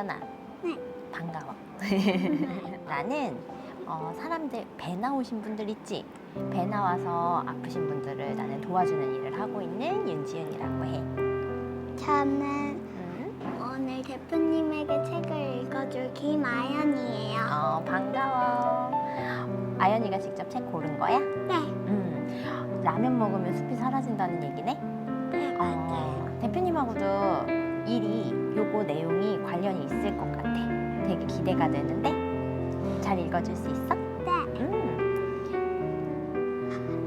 아연아, 네. 반가워. 나는 사람들 배 나오신 분들 있지? 배 나와서 아프신 분들을 나는 도와주는 일을 하고 있는 윤지은이라고 해. 저는 응? 오늘 대표님에게 책을 읽어줄 김아연이에요. 반가워. 아연이가 직접 책 고른 거야? 네. 라면 먹으면 숲이 사라진다는 얘기네? 네, 맞아요. 대표님하고도 일이 요거 내용이 관련이 있을 것 같아. 되게 기대가 되는데 잘 읽어줄 수 있어? 네.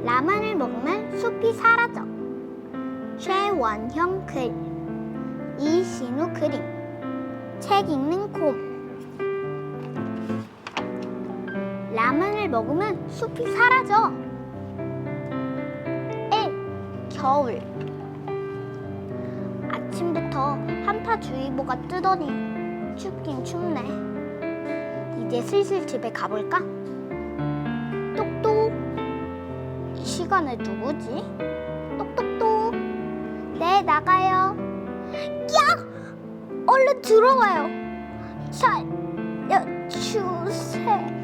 라면을 라면을 먹으면 숲이 사라져. 최원형 글, 이신우 그림, 책 읽는 곰. 라면을 먹으면 숲이 사라져. 1. 겨울. 아침부터 한파주의보가 뜨더니 춥긴 춥네. 이제 슬슬 집에 가볼까? 똑똑. 이 시간에 누구지? 똑똑똑. 네, 나가요. 야! 얼른 들어와요. 살려주세요.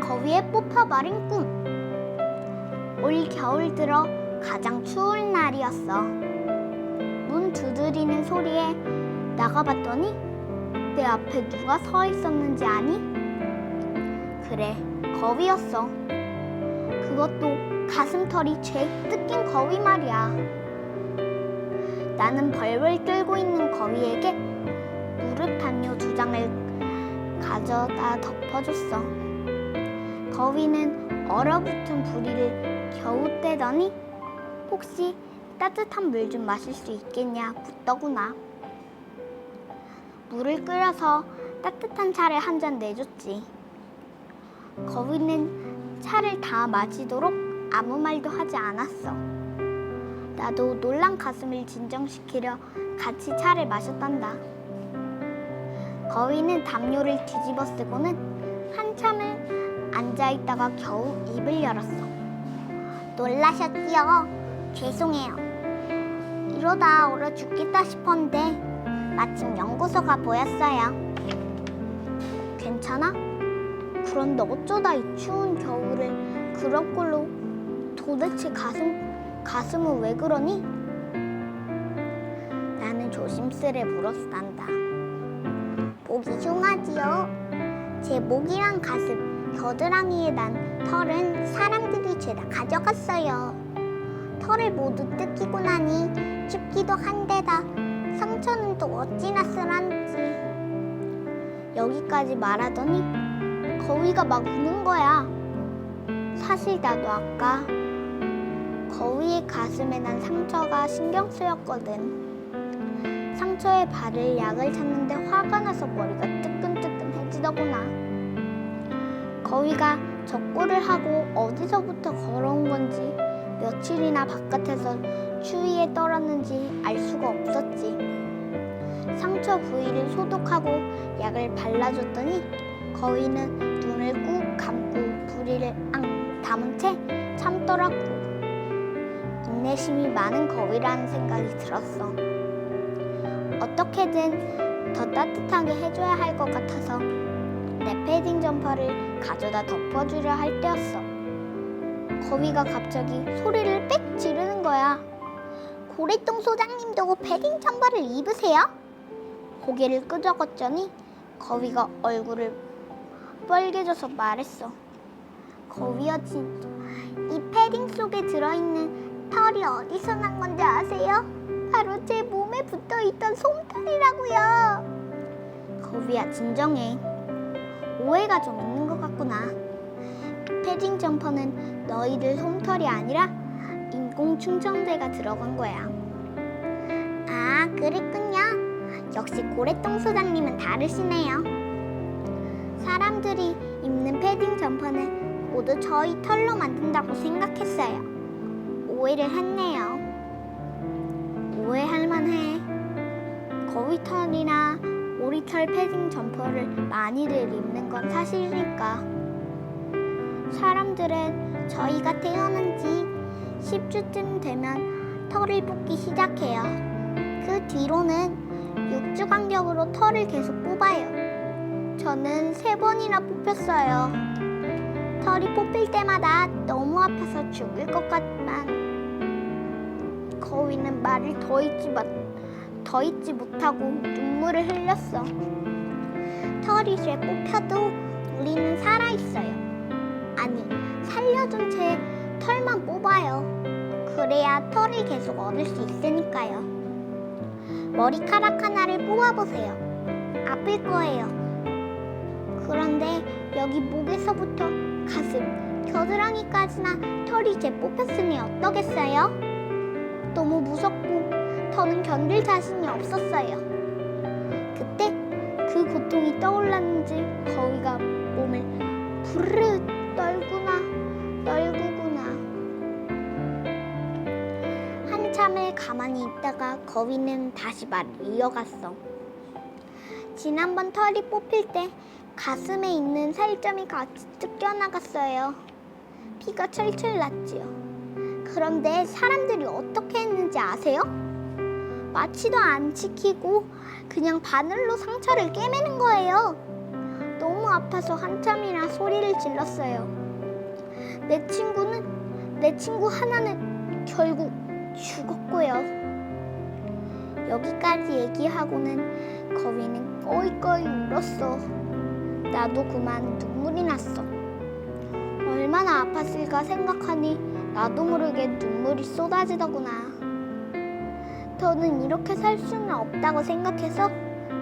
거위에 뽑혀버린 꿈. 올 겨울 들어 가장 추울 날이었어. 문 두드리는 소리에 나가봤더니 내 앞에 누가 서 있었는지 아니? 그래, 거위였어. 그것도 가슴털이 죄 뜯긴 거위 말이야. 나는 벌벌 떨고 있는 거위에게 무릎 담요 2장을 가져다 덮어줬어. 거위는 얼어붙은 부리를 겨우 떼더니 혹시 따뜻한 물 좀 마실 수 있겠냐 묻더구나. 물을 끓여서 따뜻한 차를 한 잔 내줬지. 거위는 차를 다 마시도록 아무 말도 하지 않았어. 나도 놀란 가슴을 진정시키려 같이 차를 마셨단다. 거위는 담요를 뒤집어 쓰고는 한참을 앉아있다가 겨우 입을 열었어. 놀라셨지요? 죄송해요. 이러다 얼어 죽겠다 싶었는데 마침 연구소가 보였어요. 괜찮아? 그런데 어쩌다 이 추운 겨울을 그런 꼴로 도대체 가슴은 왜 그러니? 나는 조심스레 물었단다. 목이 흉하지요? 제 목이랑 가슴, 겨드랑이에 난 털은 사람들이 죄다 가져갔어요. 털을 모두 뜯기고 나니 춥기도 한데다 상처는 또 어찌나 쓰란지. 여기까지 말하더니 거위가 막 우는 거야. 사실 나도 아까 거위의 가슴에 난 상처가 신경 쓰였거든. 상처에 바를 약을 찾는데 화가 나서 머리가 뜨끈뜨끈해지더구나. 거위가 적고를 하고 어디서부터 걸어온 건지 며칠이나 바깥에서 추위에 떨었는지 알 수가 없었지. 상처 부위를 소독하고 약을 발라줬더니 거위는 눈을 꾹 감고 부리를 앙 담은 채 참더라고. 인내심이 많은 거위라는 생각이 들었어. 어떻게든 더 따뜻하게 해줘야 할 것 같아서 내 패딩 점퍼를 가져다 덮어주려 할 때였어. 거위가 갑자기 소리를 빽 지르는 거야. 고래똥 소장님도 패딩 점퍼를 입으세요? 고개를 끄적였더니 거위가 얼굴을 빨개져서 말했어. 거위야 진짜. 이 패딩 속에 들어있는 털이 어디서 난 건지 아세요? 바로 제 몸에 붙어있던 솜털이라고요. 거위야 진정해. 오해가 좀 있는 것 같구나. 패딩 점퍼는 너희들 솜털이 아니라 인공 충청제가 들어간 거야. 아, 그랬군요. 역시 고래똥 소장님은 다르시네요. 사람들이 입는 패딩 점퍼는 모두 저희 털로 만든다고 생각했어요. 오해를 했네요. 오해할 만해. 거위털이나 오리털 패딩 점퍼를 많이들 입는 건 사실이니까. 사람들은 저희가 태어난 지 10주쯤 되면 털을 뽑기 시작해요. 그 뒤로는 6주 간격으로 털을 계속 뽑아요. 저는 3번이나 뽑혔어요. 털이 뽑힐 때마다 너무 아파서 죽을 것 같지만 거위는 말을 더 잊지 못하고 눈물을 흘렸어. 털이 제 뽑혀도 우리는 살아있어요. 아니, 살려준 채 털만 뽑아요. 그래야 털을 계속 얻을 수 있으니까요. 머리카락 하나를 뽑아보세요. 아플 거예요. 그런데 여기 목에서부터 가슴, 겨드랑이까지나 털이 제 뽑혔으니 어떠겠어요? 너무 무섭고 더는 견딜 자신이 없었어요. 그때 그 고통이 떠올랐는지 거위가 몸을 부르르 떨구구나. 한참을 가만히 있다가 거위는 다시 말을 이어갔어. 지난번 털이 뽑힐 때 가슴에 있는 살점이 같이 뜯겨나갔어요. 피가 철철 났지요. 그런데 사람들이 어떻게 했는지 아세요? 마취도 안 시키고 그냥 바늘로 상처를 꿰매는 거예요. 너무 아파서 한참이나 소리를 질렀어요. 내 친구 하나는 결국 죽었고요. 여기까지 얘기하고는 거위는 꺼이꺼이 울었어. 나도 그만 눈물이 났어. 얼마나 아팠을까 생각하니 나도 모르게 눈물이 쏟아지더구나. 더는 이렇게 살 수는 없다고 생각해서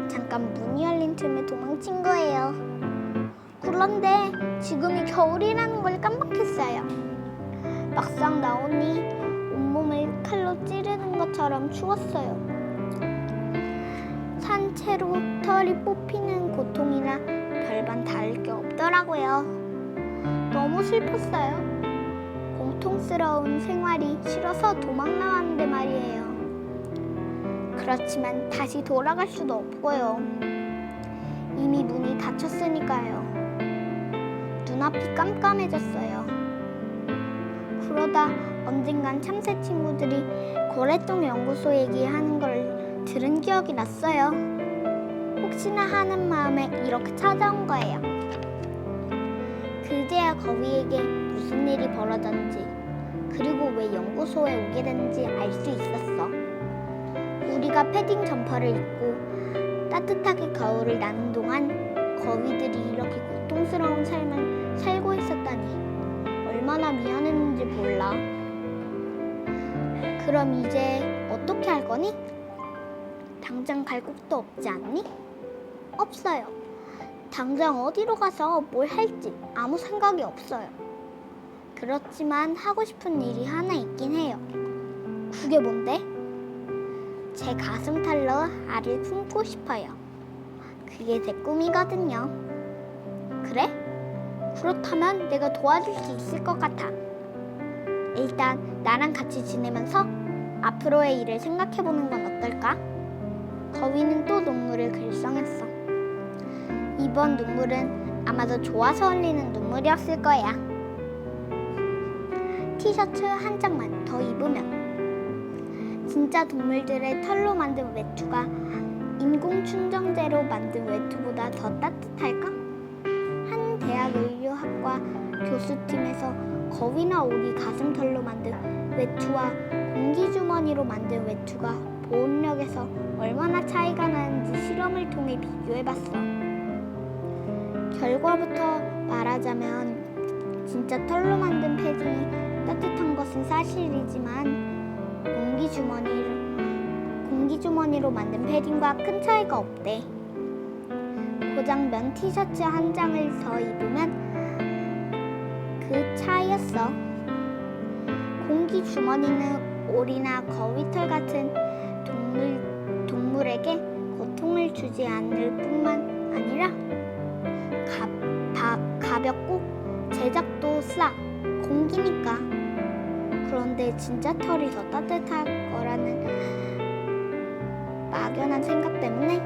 잠깐 문이 열린 틈에 도망친 거예요. 그런데 지금이 겨울이라는 걸 깜빡했어요. 막상 나오니 온몸을 칼로 찌르는 것처럼 추웠어요. 산채로 털이 뽑히는 고통이나 별반 다를 게 없더라고요. 너무 슬펐어요. 공통스러운 생활이 싫어서 도망 나왔는데 말이에요. 그렇지만 다시 돌아갈 수도 없고요. 이미 문이 닫혔으니까요. 눈앞이 깜깜해졌어요. 그러다 언젠간 참새 친구들이 고래똥 연구소 얘기하는 걸 들은 기억이 났어요. 혹시나 하는 마음에 이렇게 찾아온 거예요. 그제야 거위에게 무슨 일이 벌어졌는지 그리고 왜 연구소에 오게 됐는지 알 수 있었어. 우리가 패딩 점퍼를 입고 따뜻하게 겨울을 나는 동안 거위들이 이렇게 고통스러운 삶을 살고 있었다니 얼마나 미안했는지 몰라. 그럼 이제 어떻게 할 거니? 당장 갈 곳도 없지 않니? 없어요. 당장 어디로 가서 뭘 할지 아무 생각이 없어요. 그렇지만 하고 싶은 일이 하나 있긴 해요. 그게 뭔데? 제 가슴 털로 알을 품고 싶어요. 그게 제 꿈이거든요. 그래? 그렇다면 내가 도와줄 수 있을 것 같아. 일단 나랑 같이 지내면서 앞으로의 일을 생각해보는 건 어떨까? 거위는 또 눈물을 글썽였어. 이번 눈물은 아마도 좋아서 흘리는 눈물이었을 거야. 티셔츠 한 장만 더 입으면 진짜 동물들의 털로 만든 외투가 인공 충전재로 만든 외투보다 더 따뜻할까? 한 대학 의료학과 교수팀에서 거위나 오리 가슴털로 만든 외투와 공기주머니로 만든 외투가 보온력에서 얼마나 차이가 나는지 실험을 통해 비교해봤어. 결과부터 말하자면 진짜 털로 만든 패딩이 따뜻한 것은 사실이지만 공기주머니로 만든 패딩과 큰 차이가 없대. 고작 면 티셔츠 한 장을 더 입으면 그 차이였어. 공기주머니는 오리나 거위털 같은 동물에게 고통을 주지 않을 뿐만 아니라 가볍고 제작도 싸. 공기니까. 그런데 진짜 털이 더 따뜻할 거라는 막연한 생각 때문에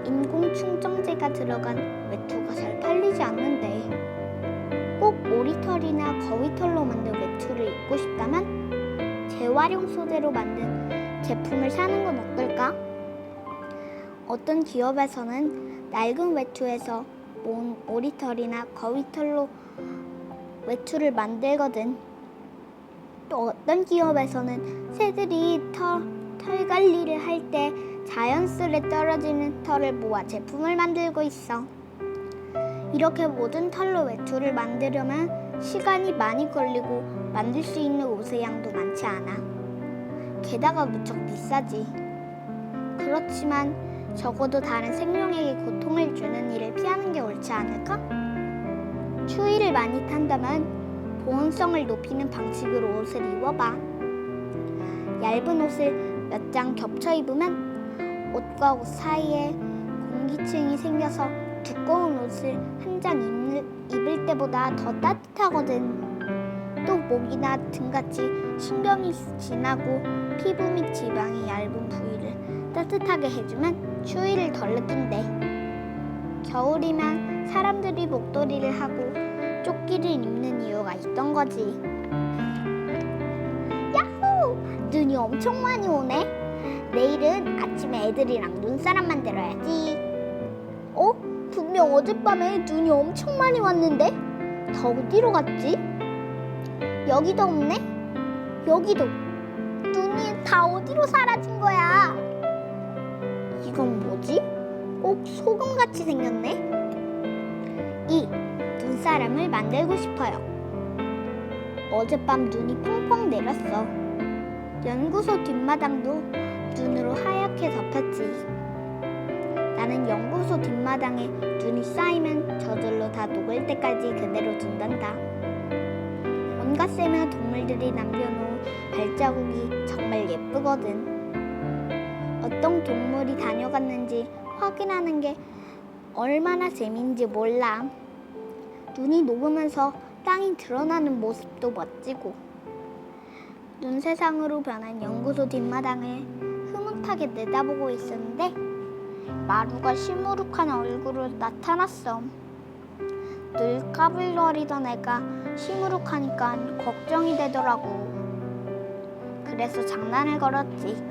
인공 충전재가 들어간 외투가 잘 팔리지 않는데 꼭 오리털이나 거위털로 만든 외투를 입고 싶다면 재활용 소재로 만든 제품을 사는 건 어떨까? 어떤 기업에서는 낡은 외투에서 모은 오리털이나 거위털로 외투를 만들거든. 또 어떤 기업에서는 새들이 털 관리를 할 때 자연스레 떨어지는 털을 모아 제품을 만들고 있어. 이렇게 모든 털로 외투를 만들려면 시간이 많이 걸리고 만들 수 있는 옷의 양도 많지 않아. 게다가 무척 비싸지. 그렇지만 적어도 다른 생명에게 고통을 주는 일을 피하는 게 옳지 않을까? 추위를 많이 탄다면 보온성을 높이는 방식으로 옷을 입어봐. 얇은 옷을 몇 장 겹쳐 입으면 옷과 옷 사이에 공기층이 생겨서 두꺼운 옷을 한 장 입을 때보다 더 따뜻하거든. 또 목이나 등같이 신경이 진하고 피부 및 지방이 얇은 부위를 따뜻하게 해주면 추위를 덜 느낀대. 겨울이면 사람들이 목도리를 하고 조끼를 입는 이유가 있던 거지. 야호! 눈이 엄청 많이 오네. 내일은 아침에 애들이랑 눈사람 만들어야지. 분명 어젯밤에 눈이 엄청 많이 왔는데 다 어디로 갔지? 여기도 없네? 여기도. 눈이 다 어디로 사라진 거야? 이건 뭐지? 꼭 소금같이 생겼네? 이 눈사람을 만들고 싶어요. 어젯밤 눈이 펑펑 내렸어. 연구소 뒷마당도 눈으로 하얗게 덮였지. 나는 연구소 뒷마당에 눈이 쌓이면 저절로 다 녹을 때까지 그대로 둔단다. 온갖 새나 동물들이 남겨놓은 발자국이 정말 예쁘거든. 어떤 동물이 다녀갔는지 확인하는 게 얼마나 재미인지 몰라. 눈이 녹으면서 땅이 드러나는 모습도 멋지고. 눈세상으로 변한 연구소 뒷마당을 흐뭇하게 내다보고 있었는데 마루가 시무룩한 얼굴로 나타났어. 늘 까불거리던 애가 시무룩하니까 걱정이 되더라고. 그래서 장난을 걸었지.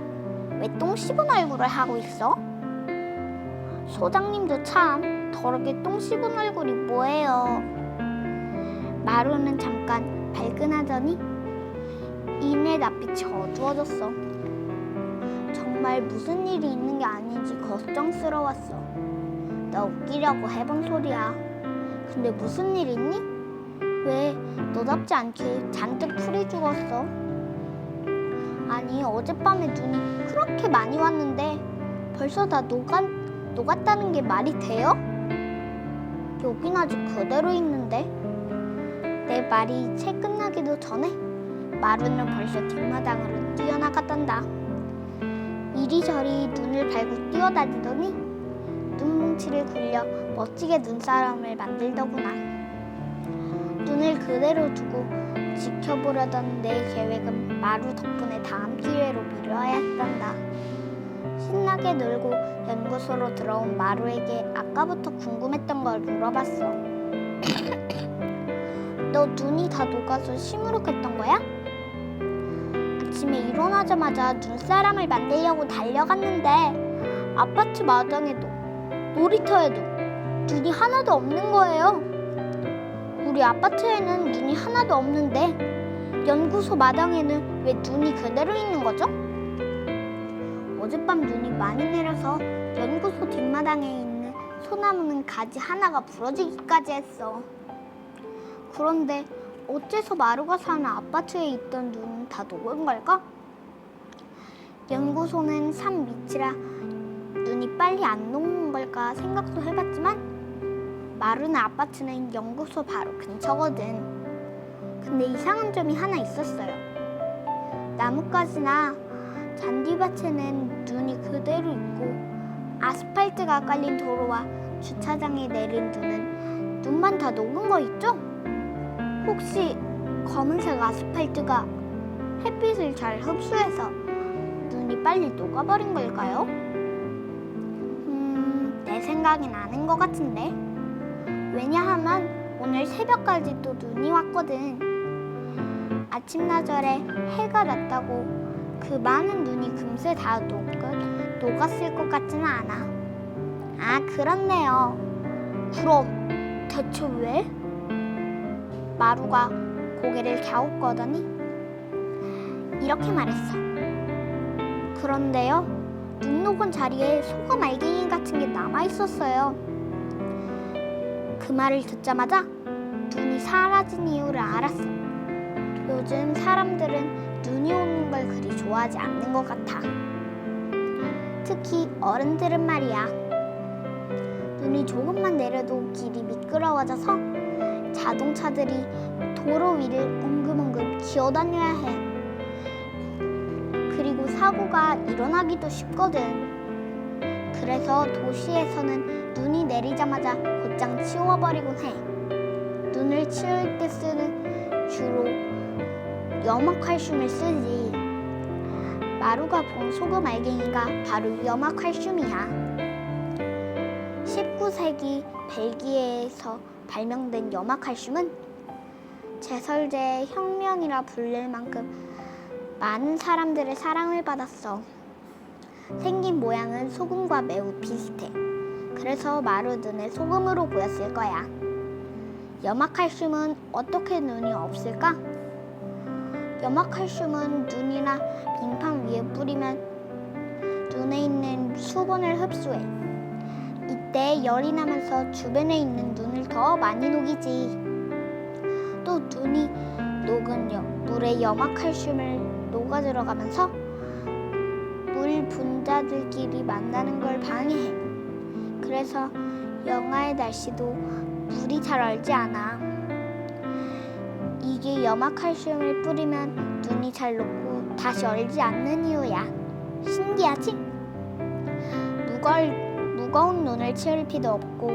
왜 똥 씹은 얼굴을 하고 있어? 소장님도 참 더럽게 똥 씹은 얼굴이 뭐예요? 마루는 잠깐 발끈하더니 이내 낯빛이 어두워졌어. 정말 무슨 일이 있는 게 아닌지 걱정스러웠어. 나 웃기려고 해본 소리야. 근데 무슨 일 있니? 왜 너답지 않게 잔뜩 풀이 죽었어? 아니 어젯밤에 눈이 그렇게 많이 왔는데 벌써 다 녹았다는 게 말이 돼요? 여긴 아직 그대로 있는데. 내 말이 채 끝나기도 전에 마루는 벌써 뒷마당으로 뛰어나갔단다. 이리저리 눈을 밟고 뛰어다니더니 눈뭉치를 굴려 멋지게 눈사람을 만들더구나. 눈을 그대로 두고 지켜보려던 내 계획은 마루 덕분에 다음 기회로 미뤄야 했단다. 신나게 놀고 연구소로 들어온 마루에게 아까부터 궁금했던 걸 물어봤어. 너 눈이 다 녹아서 시무룩했던 거야? 아침에 일어나자마자 눈사람을 만들려고 달려갔는데 아파트 마당에도 놀이터에도 눈이 하나도 없는 거예요. 우리 아파트에는 눈이 하나도 없는데 연구소 마당에는 왜 눈이 그대로 있는 거죠? 어젯밤 눈이 많이 내려서 연구소 뒷마당에 있는 소나무는 가지 하나가 부러지기까지 했어. 그런데 어째서 마루가 사는 아파트에 있던 눈은 다 녹은 걸까? 연구소는 산 밑이라 눈이 빨리 안 녹는 걸까 생각도 해봤지만 마루는 아파트는 연구소 바로 근처거든. 근데 이상한 점이 하나 있었어요. 나뭇가지나 잔디밭에는 눈이 그대로 있고 아스팔트가 깔린 도로와 주차장에 내린 눈은 눈만 다 녹은 거 있죠? 혹시 검은색 아스팔트가 햇빛을 잘 흡수해서 눈이 빨리 녹아버린 걸까요? 내 생각엔 아닌 것 같은데. 왜냐하면 오늘 새벽까지 또 눈이 왔거든. 아침나절에 해가 났다고 그 많은 눈이 금세 다 녹았을 것 같지는 않아. 아, 그렇네요. 그럼 대체 왜? 마루가 고개를 갸웃거더니 이렇게 말했어. 그런데요, 눈 녹은 자리에 소금 알갱이 같은 게 남아있었어요. 그 말을 듣자마자 눈이 사라진 이유를 알았어. 요즘 사람들은 눈이 오는 걸 그리 좋아하지 않는 것 같아. 특히 어른들은 말이야. 눈이 조금만 내려도 길이 미끄러워져서 자동차들이 도로 위를 웅금웅금 기어다녀야 해. 그리고 사고가 일어나기도 쉽거든. 그래서 도시에서는 눈이 내리자마자 곧장 치워버리곤 해. 눈을 치울 때 쓰는 주로 염화칼슘을 쓰지. 마루가 본 소금 알갱이가 바로 염화칼슘이야. 19세기 벨기에에서 발명된 염화칼슘은 제설제의 혁명이라 불릴 만큼 많은 사람들의 사랑을 받았어. 생긴 모양은 소금과 매우 비슷해. 그래서 마루 눈에 소금으로 보였을 거야. 염화칼슘은 어떻게 눈이 없을까? 염화칼슘은 눈이나 빙판 위에 뿌리면 눈에 있는 수분을 흡수해. 이때 열이 나면서 주변에 있는 눈을 더 많이 녹이지. 또 눈이 녹은 물에 염화칼슘을 녹아 들어가면서 물 분자들끼리 만나는 걸 방해해. 그래서 영하의 날씨도 물이 잘 얼지 않아. 이게 염화칼슘을 뿌리면 눈이 잘 녹고 다시 얼지 않는 이유야. 신기하지? 무거운 눈을 치울 필요도 없고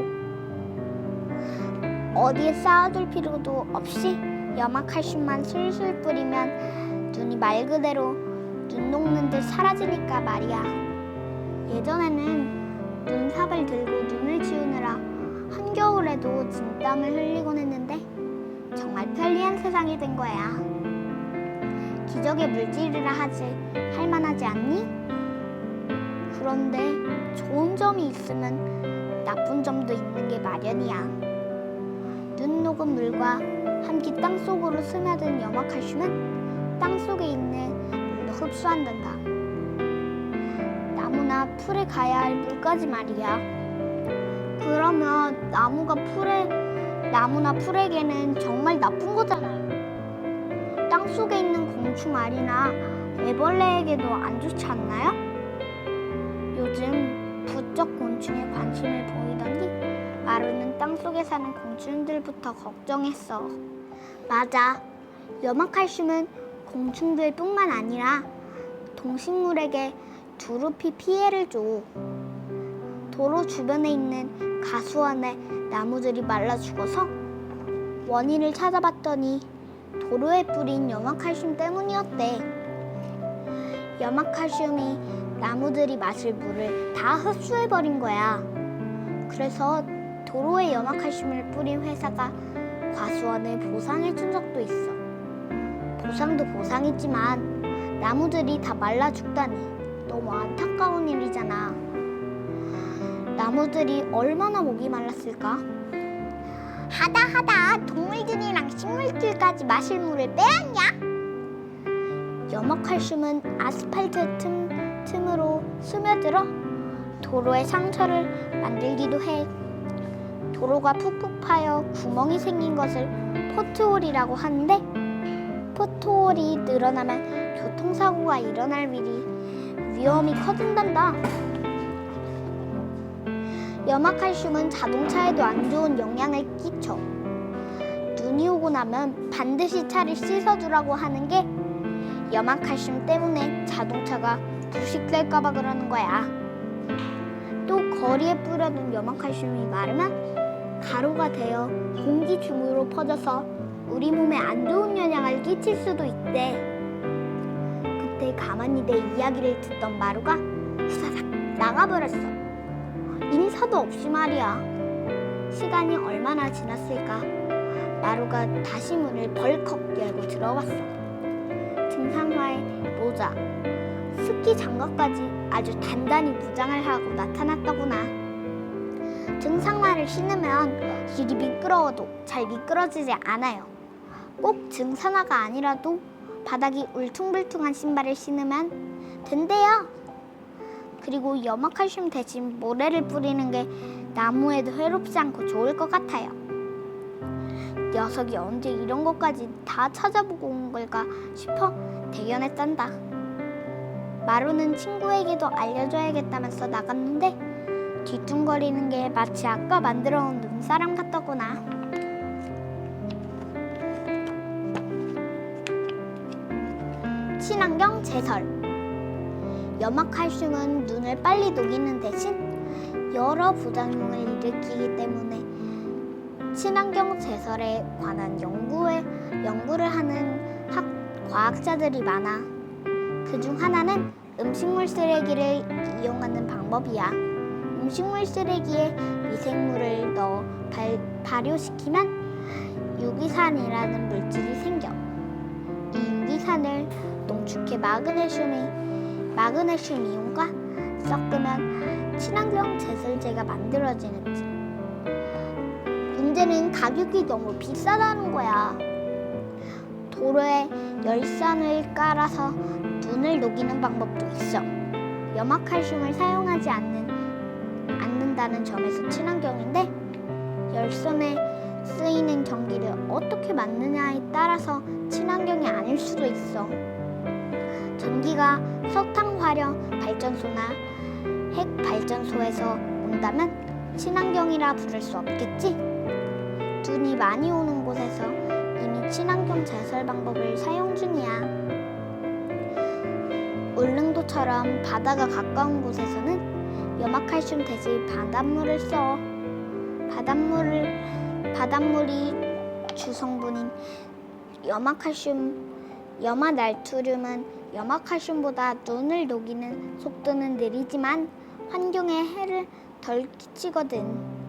어디에 쌓아둘 필요도 없이 염화칼슘만 술술 뿌리면 눈이 말 그대로 눈 녹는 듯 사라지니까 말이야. 예전에는 눈삽을 들고 눈을 치우느라 한겨울에도 진땀을 흘리곤 했는데 정말 편리한 세상이 된 거야. 기적의 물질이라 할 만하지 않니? 그런데 좋은 점이 있으면 나쁜 점도 있는 게 마련이야. 눈 녹은 물과 함께 땅속으로 스며든 염화칼슘은 땅속에 있는 물도 흡수한단다. 나무나 풀에 가야 할 물까지 말이야. 그러면 나무나 풀에게는 정말 나쁜 거잖아. 땅속에 있는 공충 알이나 애벌레에게도 안 좋지 않나요? 요즘 부쩍 곤충에 관심을 보이더니 마루는 땅속에 사는 공충들부터 걱정했어. 맞아. 염화칼슘은 공충들뿐만 아니라 동식물에게 두루피 피해를 줘. 도로 주변에 있는 가수원의 나무들이 말라 죽어서 원인을 찾아봤더니 도로에 뿌린 염화칼슘 때문이었대. 염화칼슘이 나무들이 마실 물을 다 흡수해버린 거야. 그래서 도로에 염화칼슘을 뿌린 회사가 과수원에 보상을 준 적도 있어. 보상도 보상이지만 나무들이 다 말라 죽다니 너무 안타까운 일이잖아. 나무들이 얼마나 목이 말랐을까? 하다 동물들이랑 식물들까지 마실 물을 빼앗냐? 염화칼슘은 아스팔트 틈으로 스며들어 도로에 상처를 만들기도 해. 도로가 푹푹 파여 구멍이 생긴 것을 포트홀이라고 하는데 포트홀이 늘어나면 교통사고가 일어날 위험이 커진단다. 염화칼슘은 자동차에도 안 좋은 영향을 끼쳐. 눈이 오고 나면 반드시 차를 씻어두라고 하는 게 염화칼슘 때문에 자동차가 부식될까봐 그러는 거야. 또 거리에 뿌려둔 염화칼슘이 마르면 가루가 되어 공기 중으로 퍼져서 우리 몸에 안 좋은 영향을 끼칠 수도 있대. 그때 가만히 내 이야기를 듣던 마루가 후다닥 나가버렸어. 인사도 없이 말이야. 시간이 얼마나 지났을까? 마루가 다시 문을 벌컥 열고 들어왔어. 등산화에 모자, 스키 장갑까지 아주 단단히 무장을 하고 나타났더구나. 등산화를 신으면 길이 미끄러워도 잘 미끄러지지 않아요. 꼭 등산화가 아니라도 바닥이 울퉁불퉁한 신발을 신으면 된대요. 그리고 염화칼슘 대신 모래를 뿌리는 게 나무에도 해롭지 않고 좋을 것 같아요. 녀석이 언제 이런 것까지 다 찾아보고 온 걸까 싶어 대견했단다. 마루는 친구에게도 알려줘야겠다면서 나갔는데 뒤뚱거리는 게 마치 아까 만들어 온 눈사람 같더구나. 친환경 제설. 염화칼슘은 눈을 빨리 녹이는 대신 여러 부작용을 일으키기 때문에 친환경 제설에 관한 연구를 하는 과학자들이 많아. 그중 하나는 음식물 쓰레기를 이용하는 방법이야. 음식물 쓰레기에 미생물을 넣어 발효시키면 유기산이라는 물질이 생겨. 이 유기산을 농축해 마그네슘 이온과 섞으면 친환경 제설제가 만들어지는지. 문제는 가격이 너무 비싸다는 거야. 도로에 열선을 깔아서 눈을 녹이는 방법도 있어. 염화칼슘을 사용하지 않는다는 점에서 친환경인데, 열선에 쓰이는 전기를 어떻게 만드냐에 따라서 친환경이 아닐 수도 있어. 전기가 석탄 화력 발전소나 핵 발전소에서 온다면 친환경이라 부를 수 없겠지? 눈이 많이 오는 곳에서 이미 친환경 제설 방법을 사용 중이야. 울릉도처럼 바다가 가까운 곳에서는 염화칼슘 대신 바닷물을 써. 바닷물이 주성분인 염화나트륨은 염화칼슘보다 눈을 녹이는 속도는 느리지만 환경에 해를 덜 끼치거든.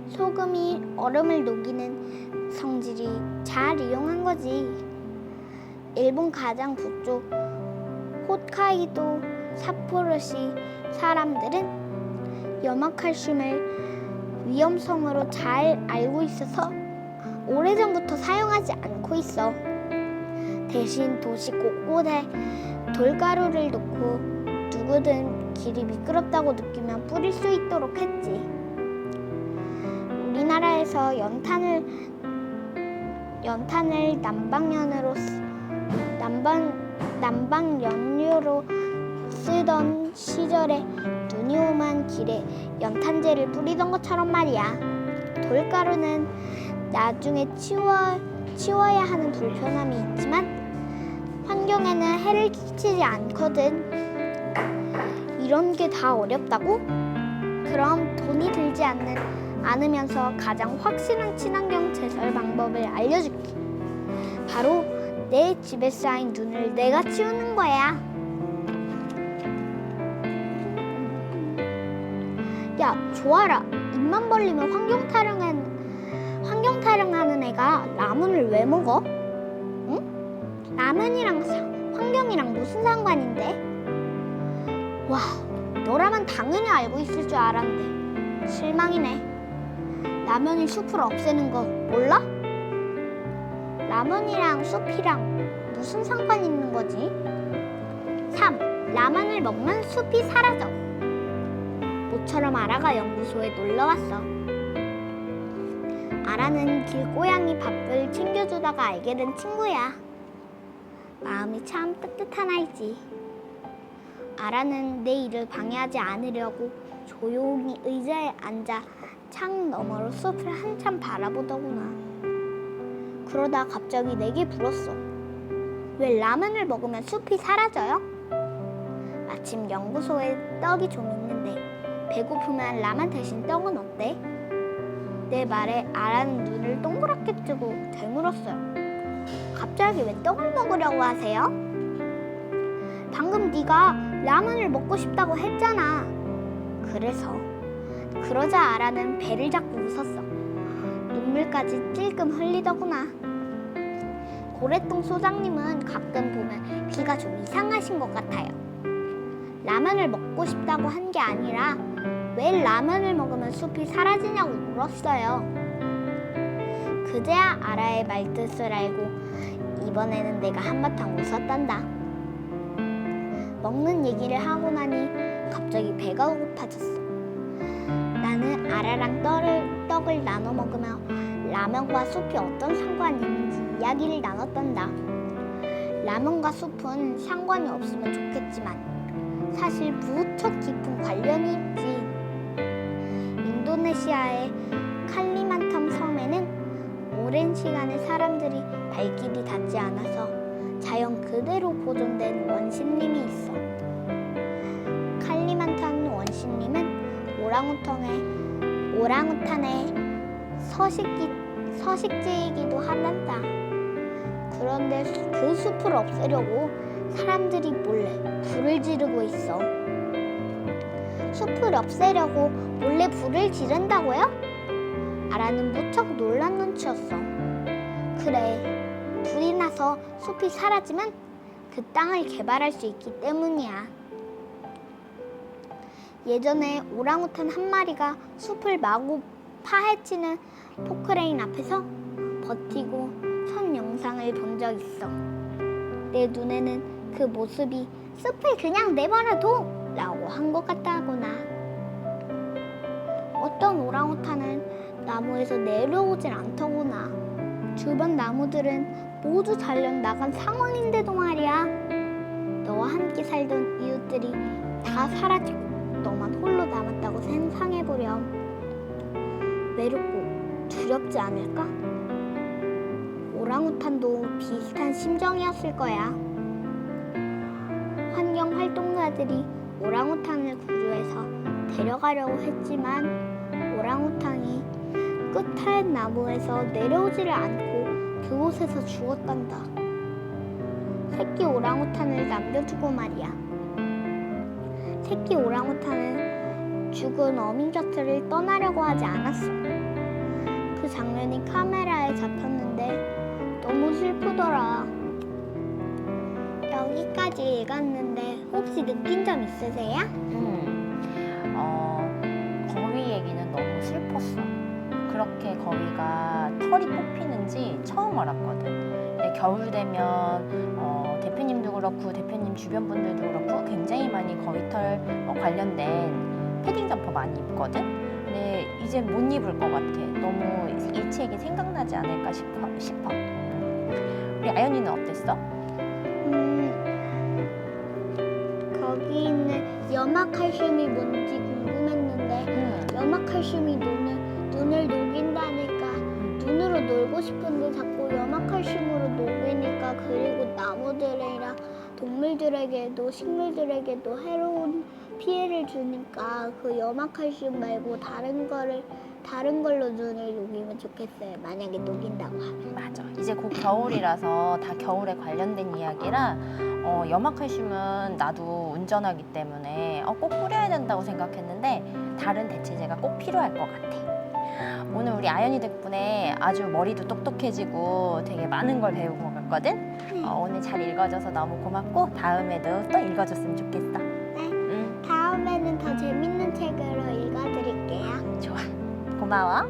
소금이 얼음을 녹이는 성질이 잘 이용한 거지. 일본 가장 북쪽 홋카이도 삿포로시 사람들은 염화칼슘을 위험성으로 잘 알고 있어서 오래전부터 사용하지 않고 있어. 대신 도시 곳곳에 돌가루를 놓고 누구든 길이 미끄럽다고 느끼면 뿌릴 수 있도록 했지. 우리나라에서 연탄을 난방연료로 쓰던 시절에 눈이 오면 길에 연탄재를 뿌리던 것처럼 말이야. 돌가루는 나중에 치워야 하는 불편함이 있지만 환경에는 해를 끼치지 않거든. 이런 게 다 어렵다고? 그럼 돈이 들지 않으면서 가장 확실한 친환경 제설 방법을 알려줄게. 바로 내 집에 쌓인 눈을 내가 치우는 거야. 야, 좋아라. 입만 벌리면 환경 타령하는 애가 라면을 왜 먹어? 응? 라면이랑 환경이랑 무슨 상관인데? 와, 너라면 당연히 알고 있을 줄 알았는데 실망이네. 라면이 숲을 없애는 거 몰라? 라면이랑 숲이랑 무슨 상관이 있는 거지? 3. 라면을 먹으면 숲이 사라져. 모처럼 아라가 연구소에 놀러왔어. 아라는 길고양이 밥을 챙겨주다가 알게 된 친구야. 마음이 참 뜨뜻한 아이지. 아라는 내 일을 방해하지 않으려고 조용히 의자에 앉아 창 너머로 숲을 한참 바라보더구나. 그러다 갑자기 내게 물었어. 왜 라면을 먹으면 숲이 사라져요? 마침 연구소에 떡이 좀 있는데 배고프면 라면 대신 떡은 어때? 내 말에 아라는 눈을 동그랗게 뜨고 되물었어요. 갑자기 왜 떡을 먹으려고 하세요? 방금 네가 라면을 먹고 싶다고 했잖아. 그러자 아라는 배를 잡고 웃었어. 눈물까지 찔끔 흘리더구나. 고래똥 소장님은 가끔 보면 귀가 좀 이상하신 것 같아요. 라면을 먹고 싶다고 한 게 아니라 왜 라면을 먹으면 숲이 사라지냐고 물었어요. 그제야 아라의 말뜻을 알고 이번에는 내가 한바탕 웃었단다. 먹는 얘기를 하고 나니 갑자기 배가 고파졌어. 나는 아라랑 떡을 나눠 먹으며 라면과 숲이 어떤 상관이 있는지 이야기를 나눴단다. 라면과 숲은 상관이 없으면 좋겠지만 사실 무척 깊은 관련이 있지. 인도네시아의 칼리만탄 섬에는 오랜 시간에 사람들이 발길이 닿지 않아서 자연 그대로 보존된 원신림이 있어. 칼리만탄 원신림은 오랑우탄의 서식지이기도 하단다. 그런데 그 숲을 없애려고 사람들이 몰래 불을 지르고 있어. 숲을 없애려고 몰래 불을 지른다고요? 아라는 무척 놀란 눈치였어. 그래, 불이 나서 숲이 사라지면 그 땅을 개발할 수 있기 때문이야. 예전에 오랑우탄 한 마리가 숲을 마구 파헤치는 포크레인 앞에서 버티고 선 영상을 본 적 있어. 내 눈에는 그 모습이 숲을 그냥 내버려둬! 라고 한 것 같다구나. 어떤 오랑우탄은 나무에서 내려오질 않더구나. 주변 나무들은 모두 잘려나간 상황인데도 말이야. 너와 함께 살던 이웃들이 다 사라지고 너만 홀로 남았다고 상상해보렴. 외롭고 두렵지 않을까? 오랑우탄도 비슷한 심정이었을 거야. 환경 활동가들이 오랑우탄을 구조해서 데려가려고 했지만 오랑우탄이 끝에 나무에서 내려오지를 않고 그곳에서 죽었단다. 새끼 오랑우탄을 남겨두고 말이야. 새끼 오랑우탄은 죽은 어미 곁을 떠나려고 하지 않았어. 그 장면이 카메라에 잡혔는데 너무 슬프더라. 여기까지 읽었는데 혹시 느낀 점 있으세요? 거위 얘기는 너무 슬펐어. 그렇게 거위가 털이 뽑히는지 처음 알았거든. 근데 겨울 되면 대표님도 그렇고 대표님 주변 분들도 그렇고 굉장히 많이 거위털 관련된 패딩 점퍼 많이 입거든. 근데 이제 못 입을 것 같아. 너무 이 책이 생각나지 않을까 싶어. 우리 아연이는 어땠어? 거기 있는 염화칼슘이 뭔지 궁금했는데 염화칼슘이 눈을 녹인다니까 눈으로 놀고 싶은데 자꾸 염화칼슘으로 녹이니까 그리고 나무들이랑 동물들에게도 식물들에게도 해로운 피해를 주니까 그 염화칼슘 말고 다른 걸로 눈을 녹이면 좋겠어요. 만약에 녹인다고 하면. 맞아. 이제 곧 겨울이라서 다 겨울에 관련된 이야기라 염화칼슘은 나도 운전하기 때문에 꼭 뿌려야 된다고 생각했는데 다른 대체제가 꼭 필요할 것 같아. 오늘 우리 아연이 덕분에 아주 머리도 똑똑해지고 되게 많은 걸 배우고 갔거든. 오늘 잘 읽어줘서 너무 고맙고 다음에도 또 읽어줬으면 좋겠어. 다음에는 더 재밌는 책으로 읽어드릴게요. 좋아. 고마워.